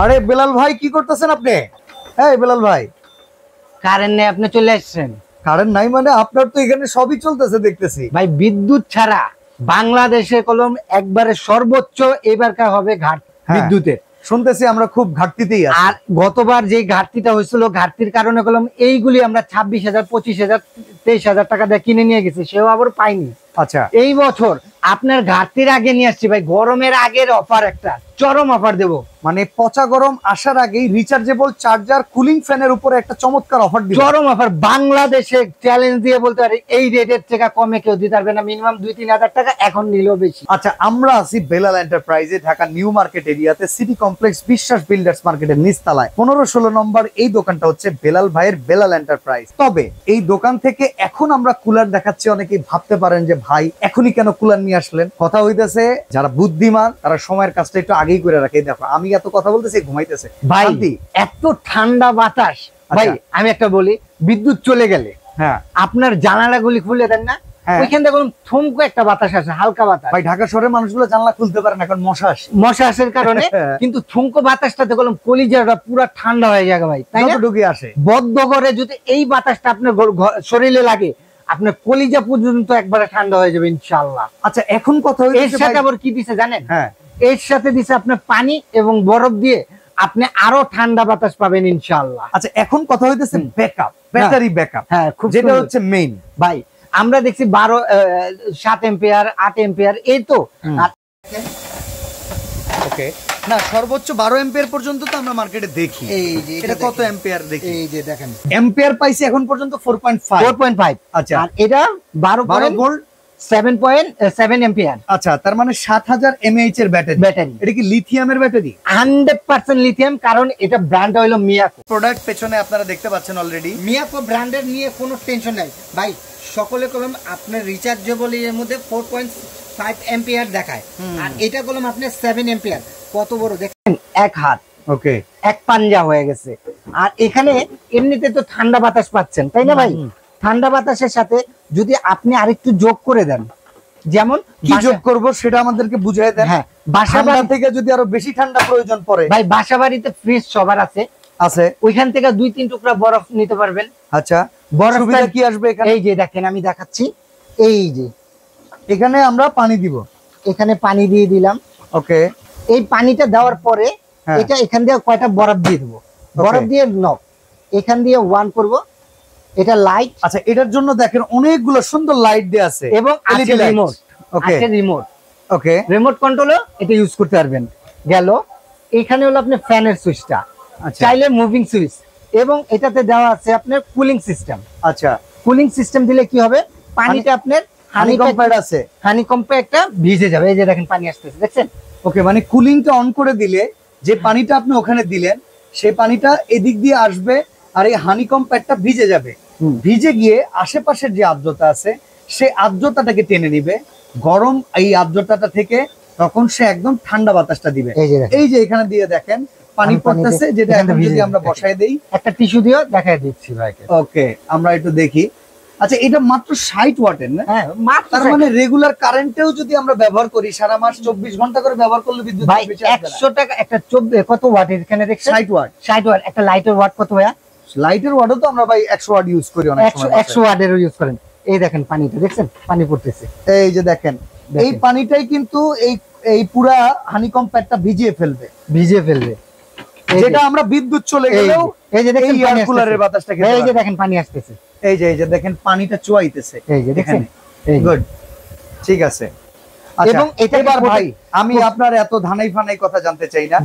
আরে বেলাল ভাই কি করতেছেন আপনি? হ্যাঁ বেলাল ভাই, কারেন্ট নেই, আপনি চলে আসছেন। কারেন্ট নাই মানে? আপনার তো এখানে সবই চলতেছে দেখতেছি ভাই বিদ্যুৎ ছাড়া বাংলাদেশে কলম একবারে সর্বোচ্চ এবারকার হবে ঘাট বিদ্যুতের। শুনতেছি আমরা খুব ঘাটতিতেই আছি। আর গতবার যে ঘাটতিটা হয়েছিল, ঘাটতির কারণে কলম এইগুলি আমরা 26,000, 25,000, 23,000 টাকা দিয়ে কিনে নিয়ে গেছি, সেও আবার পাইনি। আচ্ছা, এই বছর আপনার ঘাটতির আগে নিয়ে আসছি ভাই, গরমের আগের অফার, একটা চরম অফার দেবো। মানে পচা গরম আসার আগেই রিচার্জেবল চার্জার কুলিং ফ্যানের উপরে একটা চমৎকার অফার দিবেন। চরম অফার, বাংলাদেশে চ্যালেঞ্জ দিয়ে বলতে পারি এই রেটের থেকে কমে কেউ দিতে পারবে না। মিনিমাম 2-3 হাজার টাকা, এখন নিলেও বেশি। আচ্ছা, আমরা আছি বেলাল এন্টারপ্রাইজে, ঢাকা নিউ মার্কেট এরিয়াতে, সিটি কমপ্লেক্স বিশ্বাস বিল্ডার্স মার্কেটের নিচতলায় 15-16 নম্বর এই দোকানটা হচ্ছে বেলাল ভাইয়ের বেলাল এন্টারপ্রাইজ। তবে এই দোকান থেকে এখন আমরা কুলার দেখাচ্ছি, অনেকেই ভাবতে পারেন যে ভাই এখনই কেন কুলার নিয়ে আসলেন। কথা হইতেছে যারা বুদ্ধিমান তারা সময়ের কাজটা একটু আগেই করে রাখে। দেখো আমি এত কথা বলতেছি, ঘুমাইতেছে ভাই, এত ঠান্ডা বাতাস। ভাই আমি একটা বলি, বিদ্যুৎ চলে গেলে হ্যাঁ আপনার জানালাগুলি খুলে দেন না, ওইখান থেকে থমকো একটা বাতাস আসে, হালকা বাতাস। ভাই ঢাকা শহরের মানুষগুলো জানলা খুলতে পারে না, এখন মশা আসে, মশা আসার কারণে। কিন্তু থমকো বাতাসটাতে কলম কলিজাটা পুরো ঠান্ডা হয়ে যায় ভাই, তাই না? ঢুকে আসে বদ্ধ করে যদি এই বাতাসটা আপনার শরীরে লাগে, আপনার কলিজা পর্যন্ত একবারে ঠান্ডা হয়ে যাবে ইনশাআল্লাহ। আচ্ছা, এখন কথা হইছে এর সাথে আবার কি দিছে জানেন? হ্যাঁ, এর সাথে দিছে আপনার পানি এবং বরফ দিয়ে আপনি আরো ঠান্ডা বাতাস পাবেন ইনশাআল্লাহ। আচ্ছা, এখন কথা হইতেছে ব্যাকআপ, ব্যাটারি ব্যাকআপ। হ্যাঁ, খুব যেটা হচ্ছে মেইন। ভাই আমরা দেখছি 7 এম্পিয়ার, 8 এম্পিয়ার, এই তো। ওকে, না সর্বোচ্চ 12 এম্পিয়ার পর্যন্ত তো আমরা মার্কেটে দেখি। এই যে এটা কত এম্পিয়ার দেখি? এই যে দেখেন, এম্পিয়ার পাইছি এখন পর্যন্ত 4.5। আচ্ছা, আর এটা 12 ভোল্ট 7.7 এম্পিয়ার। আচ্ছা, তার মানে 7000 mAh এর ব্যাটারি। এটা কি লিথিয়ামের ব্যাটারি? 100% লিথিয়াম, কারণ এটা ব্র্যান্ড হলো মিয়াকো। প্রোডাক্ট পেছনে আপনারা দেখতে পাচ্ছেন অলরেডি। মিয়াকো ব্র্যান্ডের নিয়ে কোনো টেনশন নাই ভাই। সকলে কলম আপনার রিচার্জেবল এর মধ্যে 4.5 এম্পিয়ার দেখায়, আর এটা কলম আপনার 7 এম্পিয়ার। কত বড় দেখেন, এক হাত, ওকে, এক পাঞ্জা হয়ে গেছে। আর এখানে এমনিতে তো ঠান্ডা বাতাস পাচ্ছেন, তাই না ভাই? ঠান্ডা বাতাসের সাথে যদি আপনি আরেকটু যোগ করে দেন, যেমন কি যোগ করব সেটা আমাদেরকে বুঝিয়ে দেন। হ্যাঁ, বাসাবাড়ি থেকে যদি আরো বেশি ঠান্ডা প্রয়োজন পড়ে, ভাই বাসাবাড়িতে ফ্রিজ সবার আছে, ওইখান থেকে 2-3 টুকরা বরফ নিতে পারবেন। আচ্ছা, বরফটা কি আসবে এখানে? এই যে দেখেন, আমি দেখাচ্ছি। এই যে এখানে আমরা পানি দিব, এখানে পানি দিয়ে দিলাম। ওকে, এই পানিটা দেওয়ার পরে এটা এখান দিয়ে কয়টা বরফ দিয়ে দেবো, বরফ দিয়ে নক এখান দিয়ে 1 করব। এটা লাইট। আচ্ছা, এটার জন্য দেখেন অনেকগুলো সুন্দর লাইট দেয়া আছে এবং আছে রিমোট। ওকে, আছে রিমোট। ওকে, রিমোট কন্ট্রোলও এটা ইউজ করতে পারবেন। গেল, এখানে হলো আপনার ফ্যানের সুইচটা, চাইলে মুভিং সুইচ, এবং এটাতে দেওয়া আছে আপনার কুলিং সিস্টেম। আচ্ছা, কুলিং সিস্টেম দিলে কি হবে, পানিটা আপনার হানিকম্পের আছে, হানিকম্পে একটা ভিজে যাবে। এই যে দেখেন পানি আসতেছে, দেখছেন? ওকে, মানে কুলিংটা অন করে দিলে যে পানিটা আপনি ওখানে দিলেন সেই পানিটা এদিক দিয়ে আসবে, আর এই হানিকম্প প্যাডটা ভিজে যাবে। ভিজে গিয়ে আশেপাশের যে আর্দ্রতা আছে সেই আর্দ্রতাটাকে টেনে নিবে গরম এই আর্দ্রতাটা থেকে, তখন সে একদম ঠান্ডা বাতাসটা দিবে। এই যে এখানে দিয়ে দেখেন পানি পড়তেছে, যেটা এখন যদি আমরা বসায় দেই, একটা টিস্যু দিয়ে দেখায় দিচ্ছি ভাইকে। ওকে, আমরা একটু দেখি। আচ্ছা, এটা মাত্র 60 ওয়াটের না? হ্যাঁ, তার মানে রেগুলার কারেন্টেও যদি আমরা ব্যবহার করি, সারা মাস 24 ঘন্টা করে ব্যবহার করলে বিদ্যুৎ ভাই 100 টাকা একটা কত ওয়াট এখানে দেখছেন? 60 ওয়াট। 60 ওয়াট। একটা লাইটের ওয়াট কত ভাইয়া? লাইটের ওয়াটও তো আমরা ভাই 100 ওয়াট ইউজ করি অনেক সময়। 100 ওয়াটেরও ইউজ করেন। এই দেখেন পানিটা, দেখছেন পানি পড়তেছে। এই যে দেখেন, এই পানিটাই কিন্তু এই পুরা হানিকম্প প্যাডটা ভিজিয়ে ফেলবে, যেটা আমরা বিদ্যুৎ চলে গেলেও এই যে দেখেন এয়ার কুলারের বাতাসটা খেতে। এই যে দেখেন পানি আসতেছে, এই যে দেখেন পানিটা চুয়াইতেছে, এই যে দেখেন। গুড, ঠিক আছে। এবং এটা এবার ভাই আমি আপনার এত ধানাই ফানাই কথা জানতে চাই না,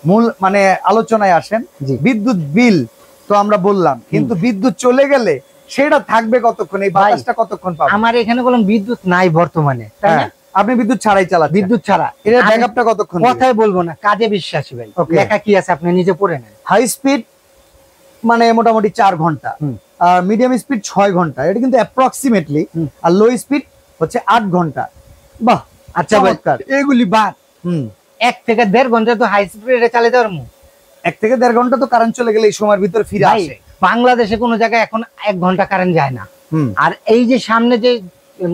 মূল মানে আলোচনায় আসেন। বিদ্যুৎ বিল তো আমরা বললাম, কিন্তু বিদ্যুৎ চলে গেলে সেটা থাকবে কতক্ষণ, এই বাতাসটা কতক্ষণ পাবো? আমার এখানে কোনো বিদ্যুৎ নাই বর্তমানে, তাই না? আপনি বিদ্যুৎ ছাড়াই চালাচ্ছেন? বিদ্যুৎ ছাড়া। এর ব্যাকআপটা কতক্ষণ? কথাই বলবো না, কাজে বিশ্বাসী ভাই। লেখা কি আছে আপনি নিজে পড়ে নেন। হাই স্পিড মানে মোটামুটি 4 ঘন্টা, আর মিডিয়াম স্পিড 6 ঘন্টা, এটা কিন্তু অ্যাপ্রক্সিমেটলি। আর লো স্পিড হচ্ছে 8 ঘন্টা। বাহ, আচ্ছা ভাই, এগুলি বাদ 1 থেকে 1.5 ঘন্টা তো হাই স্পিডে চালাতে পারবো। 1 থেকে 1.5 ঘন্টা তো কারেন্ট চলে গেলে এই সময়ের ভিতরে ফিরে আসে। বাংলাদেশে কোনো জায়গায় এখন 1 ঘন্টা কারেন্ট যায় না। আর এই যে সামনে যে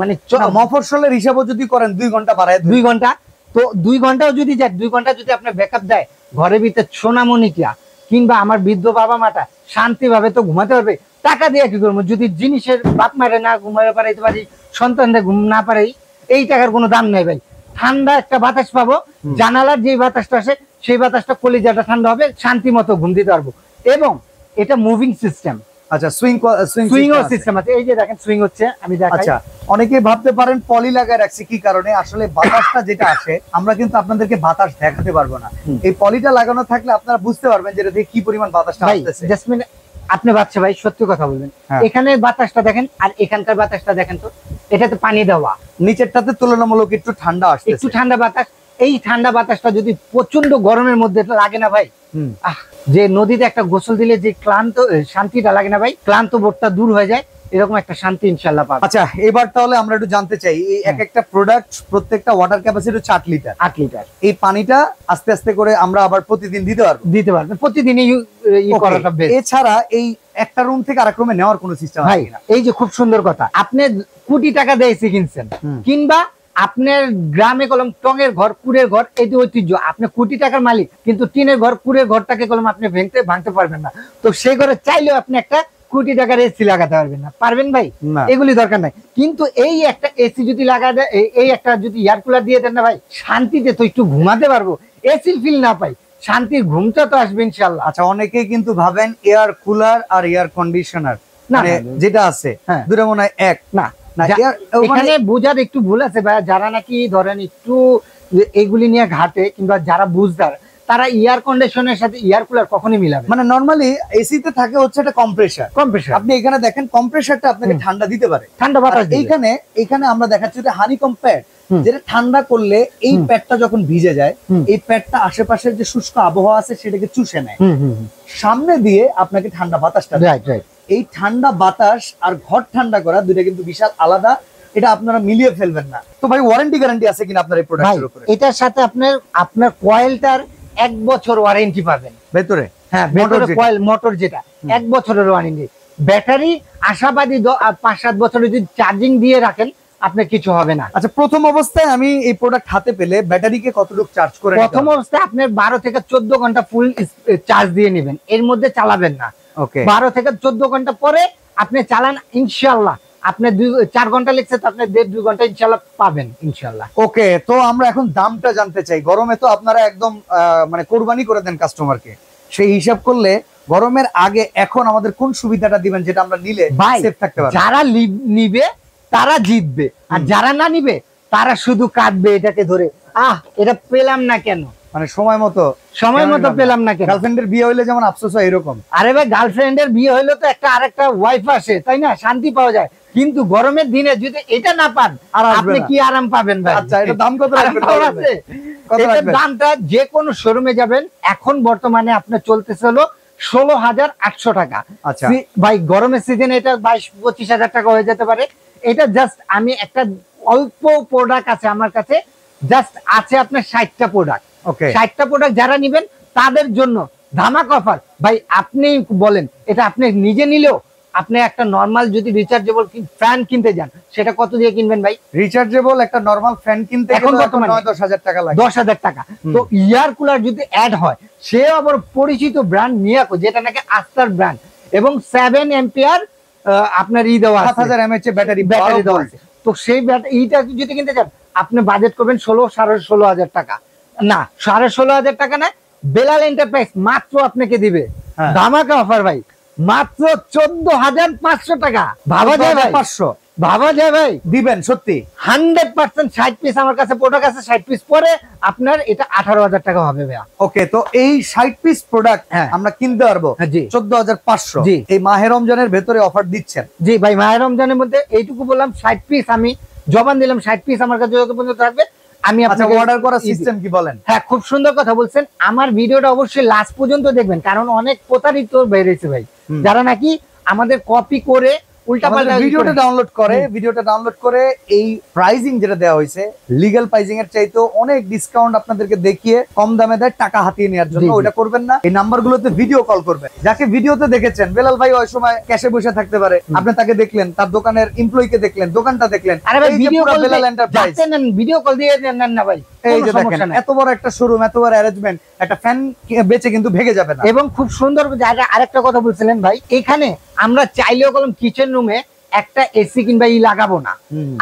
মানে মফস্বলের হিসাবও যদি করেন 2 ঘন্টা বাড়ায়, 2 ঘন্টা তো 2 ঘন্টাও যদি যায়, 2 ঘন্টা যদি আপনার ব্যাকআপ দেয়, ঘরের ভিতরে সোনামণিটা কিংবা আমার বৃদ্ধ বাবা মাটা শান্তিভাবে তো ঘুমাতে পারবে। টাকা দিয়ে কি করবো যদি জিনিসের বাপ মারে না ঘুমাতে পারাইতে পারি, সন্তানদের ঘুম না পারে, এই টাকার কোনো দাম নেই ভাই। ঠান্ডা একটা বাতাস পাবো, জানালার যে বাতাসটা আসে সেই বাতাসটা কলিজাটা ঠান্ডা হবে, শান্তি মতো ঘুম দিতে পারবো। এবং এটা মুভিং সিস্টেম। আচ্ছা, সুইং সিস্টেম আছে, এই যে দেখেন সুইং হচ্ছে, আমি দেখাই। আচ্ছা, অনেকেই ভাবতে পারেন পলি লাগায় রাখছি কি কারণে, আসলে বাতাসটা যেটা আসে আমরা কিন্তু আপনাদেরকে বাতাস দেখাতে পারবো না। এই পলিটা লাগানো থাকলে আপনারা বুঝতে পারবেন যে এটা থেকে কি পরিমাণ বাতাসটা আসতেছে। জাসমিন আপনি বাচ্চা ভাই সত্যি কথা বলবেন, এখানে বাতাসটা দেখেন আর এখানকার বাতাসটা দেখেন তো, এটাতে পানি দেওয়া, নিচেরটাতে তুলনামূলক একটু ঠান্ডা আসছে, একটু ঠান্ডা বাতাস। এই ঠান্ডা বাতাসটা যদি প্রচন্ড গরমের মধ্যে লাগে না ভাই, যে নদীতে একটা গোসল দিলে যে ক্লান্ত শান্তিটা লাগে না ভাই, ক্লান্ত বোধটা দূর হয়ে যায়, এরকম একটা শান্তি ইনশাআল্লাহ পাবেন। আচ্ছা, এবার তাহলে আমরা একটু জানতে চাই, এই এক একটা প্রোডাক্ট প্রত্যেকটা ওয়াটার ক্যাপাসিটি 8 লিটার। 8 লিটার এই পানিটা আস্তে আস্তে করে আমরা আবার প্রতিদিন দিতে পারবেন প্রতিদিনই করাটা বেস্ট। এছাড়া এই একটা রুম থেকে আরেক রুমে নেওয়ার কোনো সিস্টেম আছে কিনা? এই যে খুব সুন্দর কথা, আপনি কোটি টাকা দিয়ে এসি কিনছেন, কিংবা আপনার গ্রামে কলম টঙের ঘর, কুড়ের ঘর, এই যে ঐতিহ্য, আপনি কোটি টাকার মালিক কিন্তু টিনের ঘর, কুড়ের ঘরটাকে কলম আপনি ভাঙতে পারবেন না। তো সেই ঘরে চাইলেও আপনি একটা কোটি টাকার এসি লাগাতে পারবেন না, পারবেন ভাই? এগুলি দরকার নাই। কিন্তু এই একটা এসি যদি লাগা দেয়, এই একটা যদি এয়ার কুলার দিয়ে দেন না ভাই, শান্তিতে তো একটু ঘুমাতে পারবো, এসির ফিল না পাই, শান্তির ঘুমটা তো আসবে ইনশাআল্লাহ। আচ্ছা, অনেকেই কিন্তু ভাবেন এয়ার কুলার আর এয়ার কন্ডিশনার যেটা আছে দুটো মনে হয় এক না। এখানে বোঝার একটু ভুল আছে ভাই, যারা নাকি ধরেন একটু এগুলি নিয়ে ঘাটে কিংবা যারা বুঝদার, তারা এয়ার কন্ডিশনের সাথে এয়ার কুলার কখনোই মিলাবে। মানে নরমালি এসিতে থাকে হচ্ছে একটা কম্প্রেসার। আপনি এখানে দেখেন কম্প্রেসারটা আপনাকে ঠান্ডা দিতে পারে, ঠান্ডা বাতাস। এইখানে আমরা দেখাচ্ছি যে হানিকম প্যাড, যেটা ঠান্ডা করলে এই প্যাডটা যখন ভিজে যায়, এই প্যাডটা আশেপাশের যে শুষ্ক আবহাওয়া আছে সেটাকে চুষে নেয়, সামনে দিয়ে আপনাকে ঠান্ডা বাতাসটা দেয়। এই ঠান্ডা বাতাস আর ঘর ঠান্ডা করা দুটো কিন্তু বিশাল আলাদা, এটা আপনারা মিলিয়ে ফেলবেন না। তো ভাই, ওয়ারেন্টি গ্যারান্টি আছে কিনা আপনার এই প্রোডাক্টের উপরে? এটার সাথে আপনার কয়েলটার 1 বছর ওয়ারেন্টি পাবেন ভেতরে। হ্যাঁ, ভেতরে কয়েল মোটর যেটা 1 বছরের ওয়ারেন্টি। ব্যাটারি আশাবাদী 5-7 বছরের যদি চার্জিং দিয়ে রাখেন আপনার কিছু হবে না। আচ্ছা, প্রথম অবস্থায় আমি এই প্রোডাক্ট হাতে পেলে ব্যাটারিকে কতটুকু চার্জ করে? প্রথম অবস্থায় আপনি 12 থেকে 14 ঘন্টা ফুল চার্জ দিয়ে নেবেন, এর মধ্যে চালাবেন না। 12 থেকে 14 ঘন্টা পরে আপনি চালান, ইনশাআল্লাহ আপনি 4 ঘন্টা লিখছে তো আপনি 1.5-2 ঘন্টা ইনশাআল্লাহ পাবেন ইনশাআল্লাহ। ওকে, তো আমরা এখন দামটা জানতে চাই। গরমে তো আপনারা একদম মানে কোরবানি করে দেন কাস্টমারকে, সেই হিসাব করলে গরমের আগে এখন আমাদের কোন সুবিধাটা দিবেন যেটা আমরা নিলে সেফ থাকতে পারবো? যারা নিবে তারা জিতবে, আর যারা না নিবে তারা শুধু কাঁদবে এটাকে ধরে, এটা পেলাম না কেন, মানে সময় মতো পেলাম না কেন। গার্লফ্রেন্ডের বিয়ে হইলে যেমন আফসোস হয় এরকম। আরে ভাই, গার্লফ্রেন্ডের বিয়ে হইলে তো একটা আরেকটা ওয়াইফ আসে, তাই না, শান্তি পাওয়া যায়। কিন্তু গরমের দিনে যদি এটা না পান আপনি কি আরাম পাবেন ভাই? আচ্ছা, এটা দাম কত রাখবেন? এটার দামটা যে কোনো শোরুমে যাবেন এখন বর্তমানে আপনার চলতেছে হলো 16,800 টাকা। আচ্ছা ভাই, গরমের সিজনে এটা 22-25 হাজার টাকা হয়ে যেতে পারে। এটা জাস্ট আমি একটা অল্প প্রোডাক্ট আছে আমার কাছে, জাস্ট আছে আপনার 60টা প্রোডাক্ট। 60টা প্রোডাক্ট যারা নিবেন তাদের জন্য ধামাকা অফার। ভাই, আপনি বলেন, এটা আপনি নিজে নিলেও আপনি একটা নরমাল যদি রিচার্জেবল ফ্যান কিনতে যান সেটা কত দিয়ে কিনবেন ভাই? রিচার্জেবল একটা নরমাল ফ্যান কিনতে এখন 9-10,000 টাকা লাগে। 10,000 টাকা। তো এয়ার কুলার যদি অ্যাড হয়, সে আবার পরিচিত ব্র্যান্ড মিয়াকো, যেটা নাকি আস্তার ব্র্যান্ড, এবং 7 এম্পিয়ার আপনার দেওয়া 7000 mAh ব্যাটারি দেওয়া আছে। তো সেই ব্যাটারিটা যদি কিনতে চান আপনি বাজেট করবেন 16,500 টাকা। না, 16,500 টাকা না, বেলাল এন্টারপ্রাইজ মাত্র আপনাকে দিবে ধামাকা অফার ভাই, মাত্র 14,500 টাকা। ভাবা যায় ভাই? 500 ভাবা যায় ভাই? দিবেন সত্যি 100%। 60 পিস আমার কাছে প্রোডাক্ট আছে, 60 পিস পরে আপনার এটা 18,000 টাকা হবে ভাই। ওকে, তো এই 60 পিস প্রোডাক্ট আমরা কিনতে পারবো 14,500। এই মাহে রমজানের ভেতরে অফার দিচ্ছেন? জি ভাই, মাহে রমজানের মধ্যে এইটুকু বললাম, 60 পিস আমি জবান দিলাম, 60 পিস আমার কাছে যত পর্যন্ত থাকবে আমি আপনাকে অর্ডার করার সিস্টেম কি বলেন? হ্যাঁ, খুব সুন্দর কথা বলছেন। আমার ভিডিওটা অবশ্যই লাস্ট পর্যন্ত দেখবেন, কারণ অনেক প্রতারিত বেরিয়েছে ভাই, যারা নাকি আমাদের কপি করে উল্টাপাল্টা ভিডিওটা ডাউনলোড করে এই প্রাইজিং যেটা দেওয়া হয়েছে লিগ্যাল প্রাইজিং এর চাইতে অনেক ডিসকাউন্ট আপনাদেরকে দেখিয়ে কম দামে দেয় টাকা হাতিয়ে নেওয়ার জন্য। ওটা করবেন না, এই নাম্বারগুলোতে ভিডিও কল করবেন। যাকে ভিডিওতে দেখেছেন, বেলাল ভাই ওই সময় ক্যাশে বসে থাকতে পারে, আপনি তাকে দেখলেন, তার দোকানের এমপ্লয়িকে দেখলেন, দোকানটা দেখলেন, আরে ভাই video call Belal enterprise, video call দিয়ে নেন না ভাই। এই যে দেখেন এত বড় একটা শোরুম, এত বড় অ্যারেঞ্জমেন্ট, একটা ফ্যান বেচে কিন্তু ভেঙে যাবে না। এবং খুব সুন্দর আরেকটা কথা বলছিলেন ভাই, এখানে আমরা চাইলেও কলম কিচেন রুমে একটা এসি কিংবা লাগাবো না,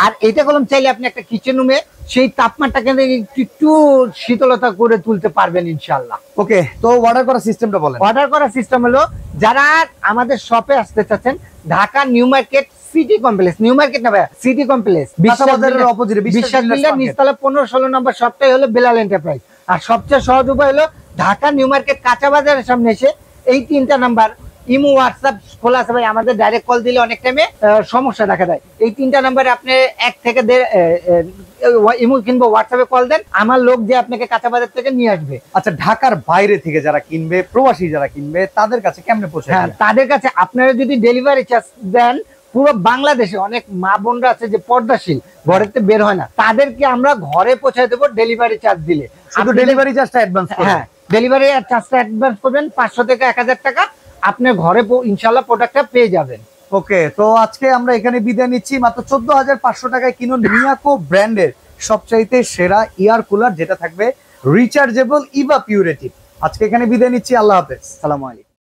আর এটা কলম চাইলে আপনি একটা কিচেন রুমে সেই তাপমাত্রাকে একটু শীতলতা করে তুলতে পারবেন ইনশাআল্লাহ। ওকে, তো অর্ডার করার সিস্টেমটা বলেন। অর্ডার করার সিস্টেম হলো, যারা আমাদের শপে আসতে চাচ্ছেন, Dhaka new market city complex, new market না ভাই, সিটি কমপ্লেক্স, বাজারের অপোজিটে বিশ্বাস বিল্ডার নিচতলা 15-16 নম্বর শপটাই হলো বেলাল এন্টারপ্রাইজ। আর সবচেয়ে সহজ উপায় হলো ঢাকা নিউ মার্কেট কাঁচা বাজারের সামনে এসে এই 3টা নাম্বার, ইমো হোয়াটসঅ্যাপ খোলা আছে ভাই, আমাদের ডাইরেক্ট কল দিলে অনেক টাইমে সমস্যা দেখা দেয়। এই 3টা নাম্বারে আপনি 1 থেকে 1.5 ইমো কিংবা হোয়াটসঅ্যাপে কল দেন, আমার লোক যে আপনাকে কাঁচা বাজার থেকে নিয়ে আসবে। আচ্ছা, ঢাকার বাইরে থেকে যারা কিনবে, প্রবাসী যারা কিনবে, তাদের কাছে কেমনে পৌঁছায়? হ্যাঁ, তাদের কাছে আপনারা যদি ডেলিভারি চার্জ দেন, পুরো বাংলাদেশে অনেক মা বোনরা আছে যে পর্দাশীল, ঘরেতে বের হয় না, তাদেরকে আমরা ঘরে পৌঁছায় দেবো ডেলিভারি চার্জ দিলে। শুধু ডেলিভারি চার্জটা অ্যাডভান্স করবেন। হ্যাঁ, ডেলিভারি চার্জটা অ্যাডভান্স করবেন 500 থেকে 1000 টাকা, আপনার ঘরে ইনশাআল্লাহ প্রোডাক্টটা পেয়ে যাবেন। ওকে, তো আজকে আমরা এখানে বিদায় নিচ্ছি। মাত্র 14,500 টাকায় কিনুন মিয়াকো ব্র্যান্ডের সবচাইতে সেরা এয়ার কুলার, যেটা থাকবে রিচার্জেবল ইভা পিউরেটিভ। আজকে এখানে বিদায় নিচ্ছি, আল্লাহ হাফেজ, আসসালামু আলাইকুম।